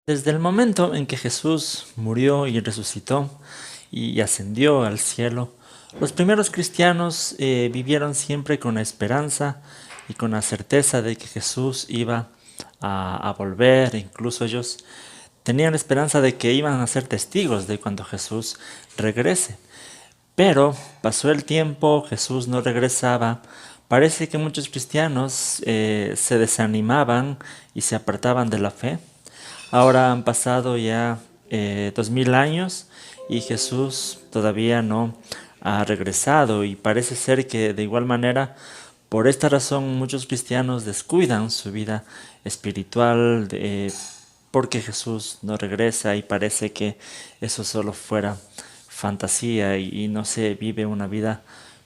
Desde el momento en que Jesús murió y resucitó y ascendió al cielo, los primeros cristianos vivieron siempre con la esperanza y con la certeza de que Jesús iba a volver. Incluso ellos tenían la esperanza de que iban a ser testigos de cuando Jesús regrese. Pero pasó el tiempo, Jesús no regresaba. Parece que muchos cristianos se desanimaban y se apartaban de la fe. Ahora han pasado ya 2000 años y Jesús todavía no ha regresado, y parece ser que de igual manera, por esta razón, muchos cristianos descuidan su vida espiritual porque Jesús no regresa, y parece que eso solo fuera fantasía y no se vive una vida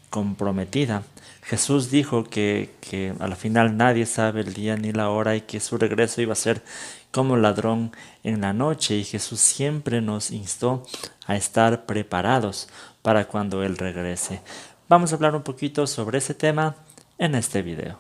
comprometida. Jesús dijo que al final nadie sabe el día ni la hora, y que su regreso iba a ser como ladrón en la noche, y Jesús siempre nos instó a estar preparados para cuando Él regrese. Vamos a hablar un poquito sobre ese tema en este video.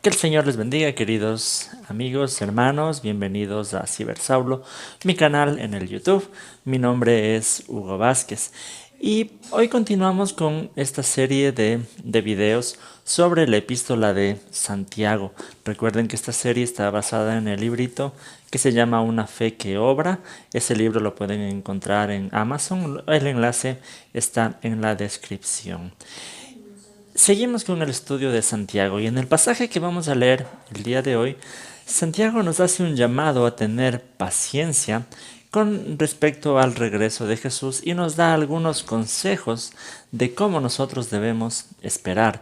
Que el Señor les bendiga, queridos amigos, hermanos. Bienvenidos a Cibersaulo, mi canal en el YouTube. Mi nombre es Hugo Vázquez y hoy continuamos con esta serie de videos sobre la epístola de Santiago. Recuerden que esta serie está basada en el librito que se llama Una fe que obra. Ese libro lo pueden encontrar en Amazon. El enlace está en la descripción. Seguimos con el estudio de Santiago, y en el pasaje que vamos a leer el día de hoy, Santiago nos hace un llamado a tener paciencia con respecto al regreso de Jesús, y nos da algunos consejos de cómo nosotros debemos esperar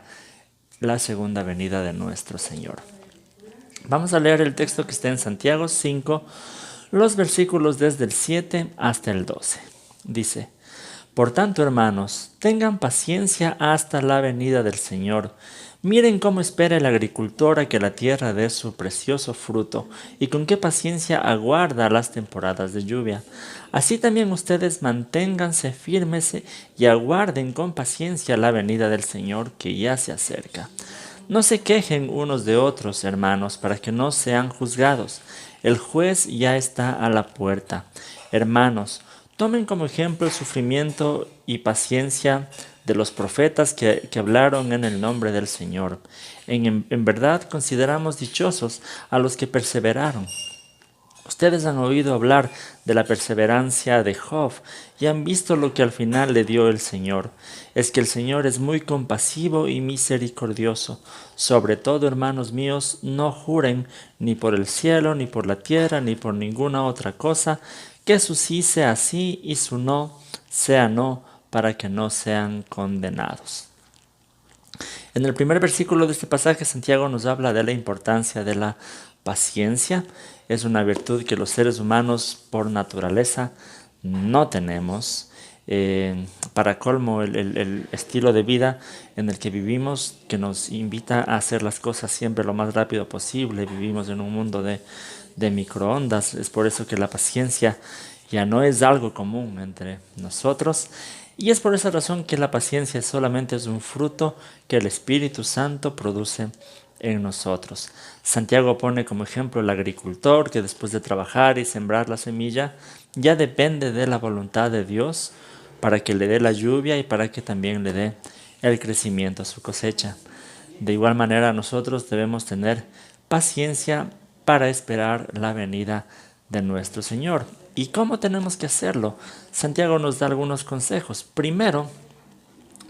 la segunda venida de nuestro Señor. Vamos a leer el texto que está en Santiago 5, los versículos desde el 7 hasta el 12. Dice: Por tanto, hermanos, tengan paciencia hasta la venida del Señor. Miren cómo espera el agricultor a que la tierra dé su precioso fruto, y con qué paciencia aguarda las temporadas de lluvia. Así también ustedes manténganse firmes y aguarden con paciencia la venida del Señor, que ya se acerca. No se quejen unos de otros, hermanos, para que no sean juzgados. El juez ya está a la puerta. Hermanos, tomen como ejemplo el sufrimiento y paciencia de los profetas que hablaron en el nombre del Señor. En verdad consideramos dichosos a los que perseveraron. Ustedes han oído hablar de la perseverancia de Job y han visto lo que al final le dio el Señor. Es que el Señor es muy compasivo y misericordioso. Sobre todo, hermanos míos, no juren ni por el cielo, ni por la tierra, ni por ninguna otra cosa, que su sí sea sí y su no sea no, para que no sean condenados. En el primer versículo de este pasaje, Santiago nos habla de la importancia de la paciencia. Es una virtud que los seres humanos por naturaleza no tenemos. Para colmo, el estilo de vida en el que vivimos, que nos invita a hacer las cosas siempre lo más rápido posible. Vivimos en un mundo de microondas. Es por eso que la paciencia ya no es algo común entre nosotros. Y es por esa razón que la paciencia solamente es un fruto que el Espíritu Santo produce en nosotros. Santiago pone como ejemplo el agricultor que, después de trabajar y sembrar la semilla, ya depende de la voluntad de Dios para que le dé la lluvia y para que también le dé el crecimiento a su cosecha. De igual manera, nosotros debemos tener paciencia para esperar la venida de nuestro Señor. ¿Y cómo tenemos que hacerlo? Santiago nos da algunos consejos. Primero,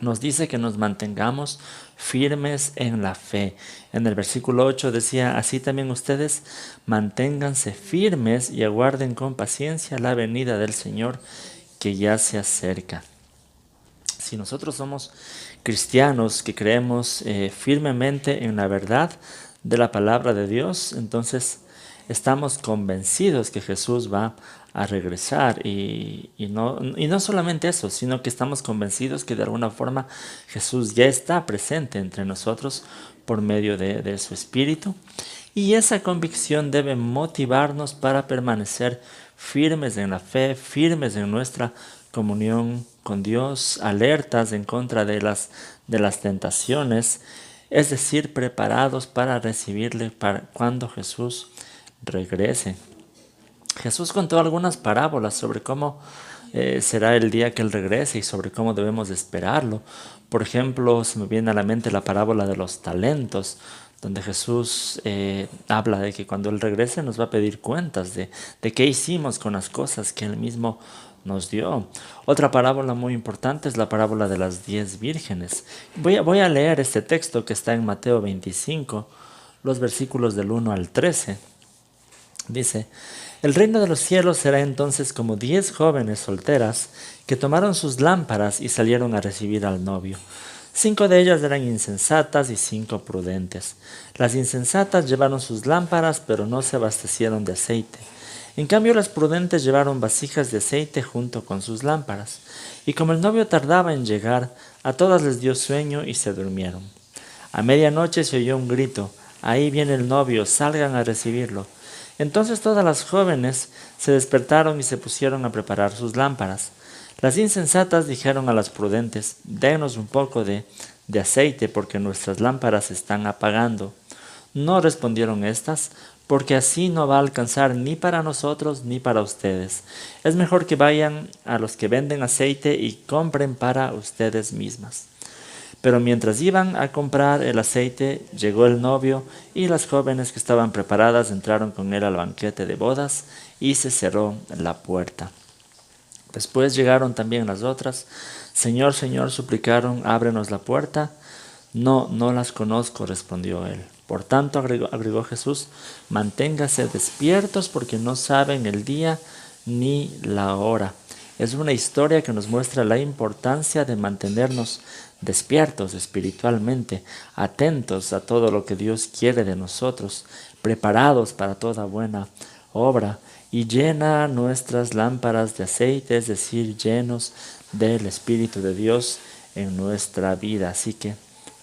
nos dice que nos mantengamos firmes en la fe. En el versículo 8 decía: así también ustedes manténganse firmes y aguarden con paciencia la venida del Señor, que ya se acerca. Si nosotros somos cristianos que creemos firmemente en la verdad de la palabra de Dios, entonces estamos convencidos que Jesús va a regresar, y no solamente eso, sino que estamos convencidos que de alguna forma Jesús ya está presente entre nosotros por medio de su Espíritu, y esa convicción debe motivarnos para permanecer firmes en la fe, firmes en nuestra comunión con Dios, alertas en contra de las tentaciones, es decir, preparados para recibirle cuando Jesús regrese. Jesús contó algunas parábolas sobre cómo será el día que Él regrese y sobre cómo debemos esperarlo. Por ejemplo, se me viene a la mente la parábola de los talentos, donde Jesús habla de que cuando Él regrese nos va a pedir cuentas de qué hicimos con las cosas que Él mismo nos dio. Otra parábola muy importante es la parábola de las 10 vírgenes. Voy a leer este texto que está en Mateo 25, los versículos del 1 al 13. Dice: el reino de los cielos será entonces como 10 jóvenes solteras que tomaron sus lámparas y salieron a recibir al novio. 5 de ellas eran insensatas y 5 prudentes. Las insensatas llevaron sus lámparas, pero no se abastecieron de aceite. En cambio, las prudentes llevaron vasijas de aceite junto con sus lámparas. Y como el novio tardaba en llegar, a todas les dio sueño y se durmieron. A medianoche se oyó un grito: ahí viene el novio, salgan a recibirlo. Entonces todas las jóvenes se despertaron y se pusieron a preparar sus lámparas. Las insensatas dijeron a las prudentes: denos un poco de aceite, porque nuestras lámparas se están apagando. No respondieron éstas, porque así no va a alcanzar ni para nosotros ni para ustedes. Es mejor que vayan a los que venden aceite y compren para ustedes mismas. Pero mientras iban a comprar el aceite, llegó el novio, y las jóvenes que estaban preparadas entraron con él al banquete de bodas, y se cerró la puerta. Después llegaron también las otras. Señor, Señor, suplicaron: ábrenos la puerta. No, no las conozco, respondió él. Por tanto, agregó Jesús, manténgase despiertos, porque no saben el día ni la hora. Es una historia que nos muestra la importancia de mantenernos despiertos espiritualmente, atentos a todo lo que Dios quiere de nosotros, preparados para toda buena obra, y llena nuestras lámparas de aceite, es decir, llenos del Espíritu de Dios en nuestra vida. Así que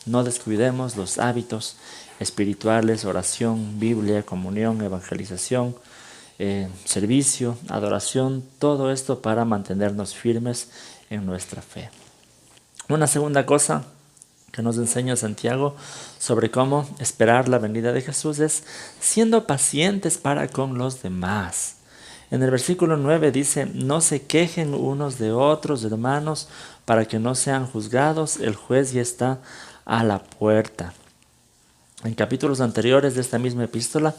no descuidemos los hábitos espirituales: oración, Biblia, comunión, evangelización, servicio, adoración, todo esto para mantenernos firmes en nuestra fe. Una segunda cosa que nos enseña Santiago sobre cómo esperar la venida de Jesús es siendo pacientes para con los demás. En el versículo 9 dice: no se quejen unos de otros, hermanos, para que no sean juzgados, el juez ya está a la puerta. En capítulos anteriores de esta misma epístola,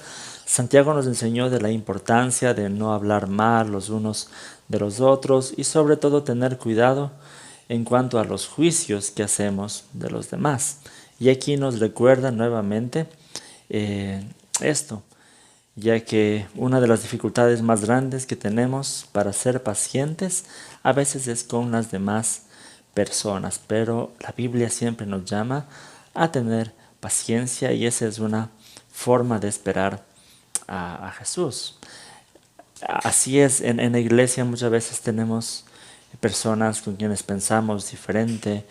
Santiago nos enseñó de la importancia de no hablar mal los unos de los otros y sobre todo tener cuidado en cuanto a los juicios que hacemos de los demás. Y aquí nos recuerda nuevamente esto, ya que una de las dificultades más grandes que tenemos para ser pacientes a veces es con las demás personas, pero la Biblia siempre nos llama a tener paciencia, y esa es una forma de esperar a Jesús. Así es, en la iglesia muchas veces tenemos personas con quienes pensamos diferente,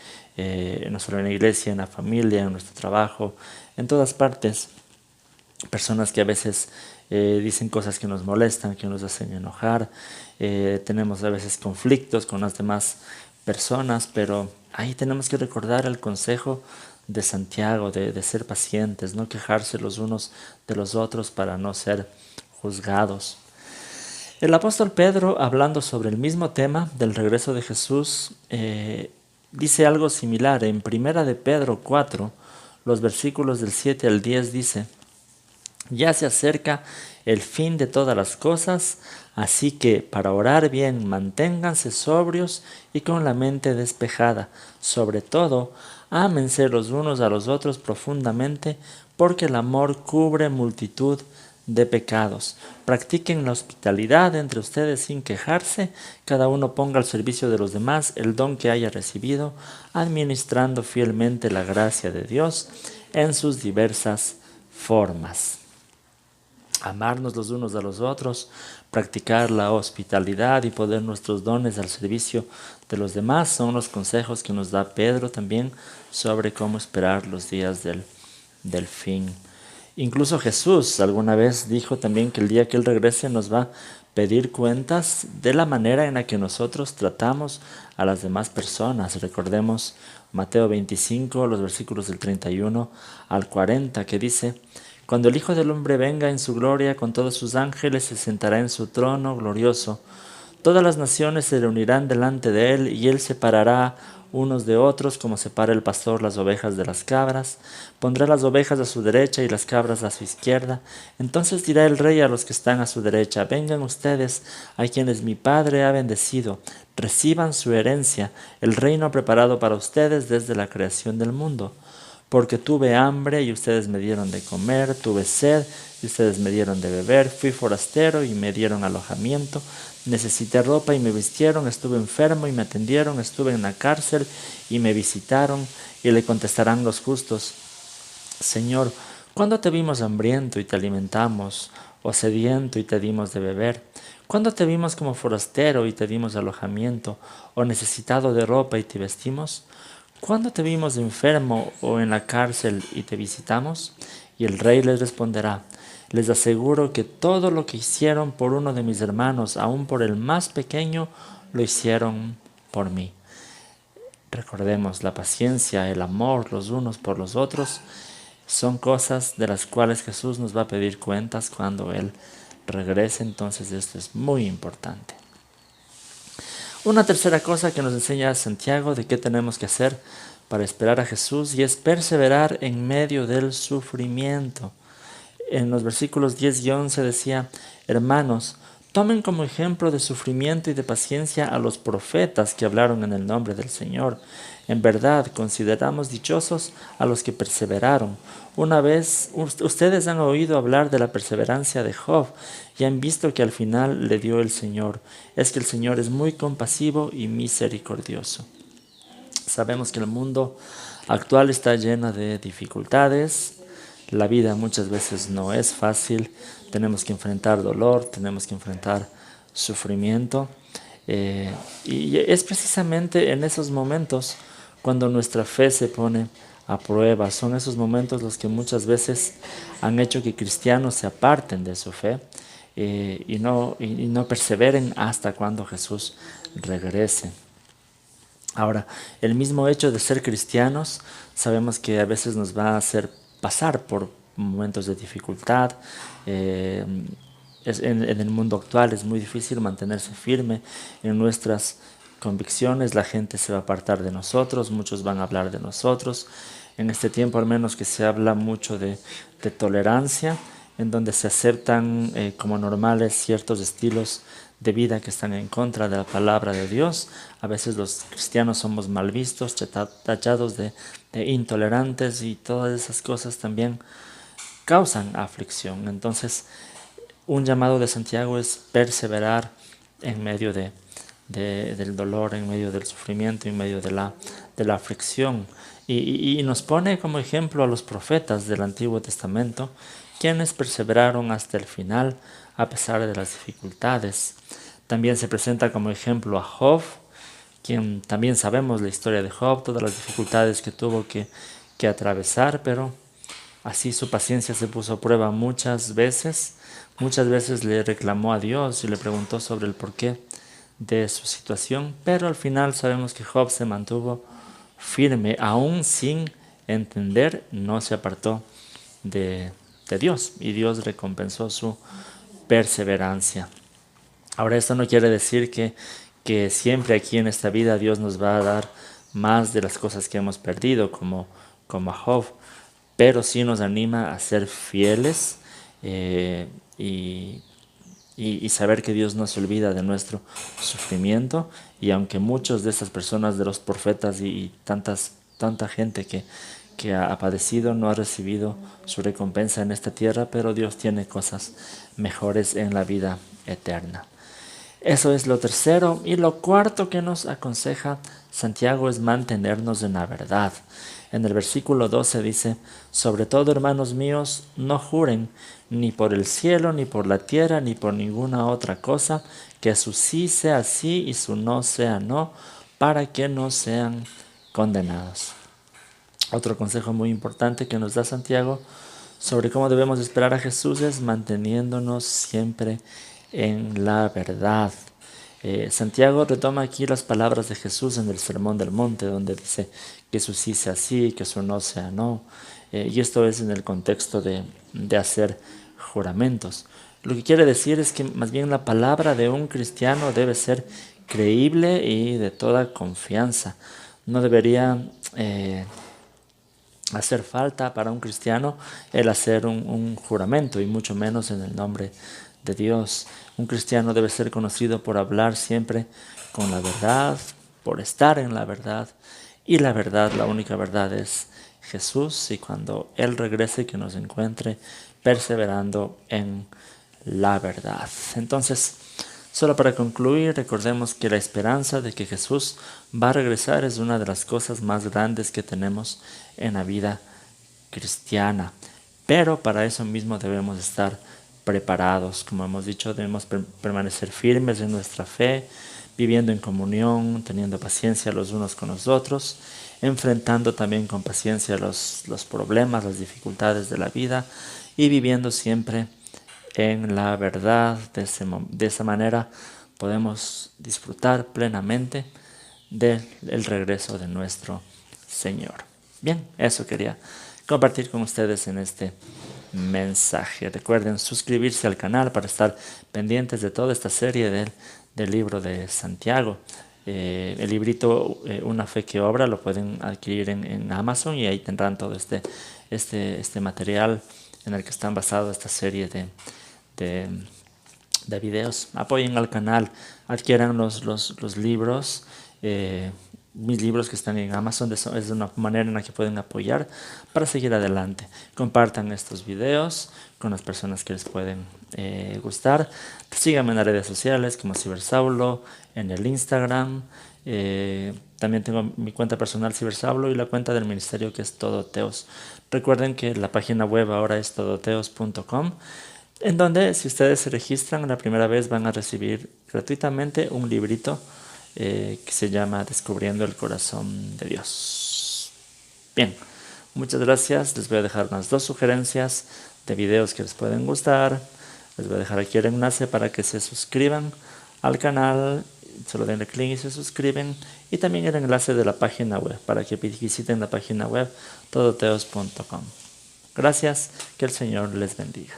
no solo en la iglesia, en la familia, en nuestro trabajo, en todas partes. Personas que a veces dicen cosas que nos molestan, que nos hacen enojar. Tenemos a veces conflictos con las demás personas, pero ahí tenemos que recordar el consejo de Santiago de ser pacientes, no quejarse los unos de los otros para no ser juzgados. El apóstol Pedro, hablando sobre el mismo tema del regreso de Jesús, dice algo similar. En 1 de Pedro 4, los versículos del 7 al 10 dice: ya se acerca el fin de todas las cosas, así que para orar bien manténganse sobrios y con la mente despejada. Sobre todo, ámense los unos a los otros profundamente, porque el amor cubre multitud de pecados. Practiquen la hospitalidad entre ustedes sin quejarse. Cada uno ponga al servicio de los demás el don que haya recibido, administrando fielmente la gracia de Dios en sus diversas formas. Amarnos los unos a los otros, practicar la hospitalidad y poner nuestros dones al servicio de los demás son los consejos que nos da Pedro también sobre cómo esperar los días del fin. Incluso Jesús alguna vez dijo también que el día que Él regrese nos va a pedir cuentas de la manera en la que nosotros tratamos a las demás personas. Recordemos Mateo 25, los versículos del 31 al 40, que dice: Cuando el Hijo del Hombre venga en su gloria con todos sus ángeles, se sentará en su trono glorioso. Todas las naciones se reunirán delante de él, y él separará unos de otros, como separa el pastor las ovejas de las cabras. Pondrá las ovejas a su derecha y las cabras a su izquierda. Entonces dirá el rey a los que están a su derecha: Vengan ustedes, a quienes mi Padre ha bendecido, reciban su herencia, el reino preparado para ustedes desde la creación del mundo. Porque tuve hambre y ustedes me dieron de comer, tuve sed y ustedes me dieron de beber, fui forastero y me dieron alojamiento, necesité ropa y me vistieron, estuve enfermo y me atendieron, estuve en la cárcel y me visitaron. Y le contestarán los justos: Señor, ¿cuándo te vimos hambriento y te alimentamos, o sediento y te dimos de beber? ¿Cuándo te vimos como forastero y te dimos alojamiento, o necesitado de ropa y te vestimos? ¿Cuándo te vimos enfermo o en la cárcel y te visitamos? Y el rey les responderá: Les aseguro que todo lo que hicieron por uno de mis hermanos, aun por el más pequeño, lo hicieron por mí. Recordemos, la paciencia, el amor los unos por los otros son cosas de las cuales Jesús nos va a pedir cuentas cuando Él regrese. Entonces esto es muy importante. Una tercera cosa que nos enseña Santiago de qué tenemos que hacer para esperar a Jesús, y es perseverar en medio del sufrimiento. En los versículos 10 y 11 decía: Hermanos, tomen como ejemplo de sufrimiento y de paciencia a los profetas que hablaron en el nombre del Señor. En verdad, consideramos dichosos a los que perseveraron. Una vez ustedes han oído hablar de la perseverancia de Job y han visto que al final le dio el Señor. Es que el Señor es muy compasivo y misericordioso. Sabemos que el mundo actual está lleno de dificultades. La vida muchas veces no es fácil. Tenemos que enfrentar dolor, tenemos que enfrentar sufrimiento. Y es precisamente en esos momentos cuando nuestra fe se pone a prueba. Son esos momentos los que muchas veces han hecho que cristianos se aparten de su fe y no perseveren hasta cuando Jesús regrese. Ahora, el mismo hecho de ser cristianos, sabemos que a veces nos va a hacer pasar por momentos de dificultad. En el mundo actual es muy difícil mantenerse firme en nuestras convicciones. La gente se va a apartar de nosotros, muchos van a hablar de nosotros. En este tiempo al menos que se habla mucho de tolerancia, en donde se aceptan como normales ciertos estilos de vida que están en contra de la palabra de Dios. A veces los cristianos somos mal vistos, tachados de intolerantes, y todas esas cosas también causan aflicción. Entonces, un llamado de Santiago es perseverar en medio del dolor, en medio del sufrimiento, en medio de la aflicción. Y nos pone como ejemplo a los profetas del Antiguo Testamento, quienes perseveraron hasta el final a pesar de las dificultades. También se presenta como ejemplo a Job, quien también sabemos la historia de Job, todas las dificultades que tuvo que atravesar, pero así su paciencia se puso a prueba muchas veces. Muchas veces le reclamó a Dios y le preguntó sobre el porqué de su situación, pero al final sabemos que Job se mantuvo firme, aún sin entender, no se apartó de Dios, y Dios recompensó su perseverancia. Ahora, esto no quiere decir que siempre aquí en esta vida Dios nos va a dar más de las cosas que hemos perdido, como a Job, pero sí nos anima a ser fieles y saber que Dios no se olvida de nuestro sufrimiento. Y aunque muchos de estas personas, de los profetas y tanta gente que ha padecido, no ha recibido su recompensa en esta tierra, pero Dios tiene cosas mejores en la vida eterna. Eso es lo tercero. Y lo cuarto que nos aconseja Santiago es mantenernos en la verdad. En el versículo 12 dice: Sobre todo, hermanos míos, no juren ni por el cielo, ni por la tierra, ni por ninguna otra cosa, que su sí sea sí y su no sea no, para que no sean condenados. Otro consejo muy importante que nos da Santiago sobre cómo debemos esperar a Jesús es manteniéndonos siempre en la verdad. Santiago retoma aquí las palabras de Jesús en el Sermón del Monte, donde dice que su sí sea sí, que su no sea no. Y esto es en el contexto de hacer juramentos. Lo que quiere decir es que más bien la palabra de un cristiano debe ser creíble y de toda confianza. No debería hacer falta para un cristiano el hacer un juramento, y mucho menos en el nombre de Dios. Un cristiano debe ser conocido por hablar siempre con la verdad, por estar en la verdad, y la verdad, la única verdad es Jesús, y cuando Él regrese que nos encuentre perseverando en la verdad. Entonces, solo para concluir, recordemos que la esperanza de que Jesús va a regresar es una de las cosas más grandes que tenemos en la vida cristiana. Pero para eso mismo debemos estar preparados. Como hemos dicho, debemos permanecer firmes en nuestra fe, viviendo en comunión, teniendo paciencia los unos con los otros, enfrentando también con paciencia los problemas, las dificultades de la vida, y viviendo siempre en la verdad. De esa manera podemos disfrutar plenamente del regreso de nuestro Señor. Bien, eso quería compartir con ustedes en este mensaje. Recuerden suscribirse al canal para estar pendientes de toda esta serie del libro de Santiago. El librito Una fe que obra lo pueden adquirir en Amazon, y ahí tendrán todo este material en el que están basados esta serie de videos. Apoyen al canal, adquieran los libros. Mis libros que están en Amazon es una manera en la que pueden apoyar para seguir adelante. Compartan estos videos con las personas que les pueden gustar. Síganme en las redes sociales como Cibersaulo, en el Instagram. También tengo mi cuenta personal Cibersaulo y la cuenta del ministerio, que es Todoteos. Recuerden que la página web ahora es todoteos.com, en donde si ustedes se registran la primera vez van a recibir gratuitamente un librito que se llama Descubriendo el Corazón de Dios. Bien, muchas gracias. Les voy a dejar unas 2 sugerencias de videos que les pueden gustar. Les voy a dejar aquí el enlace para que se suscriban al canal. Solo denle clic y se suscriben. Y también el enlace de la página web para que visiten la página web todoteos.com. Gracias, que el Señor les bendiga.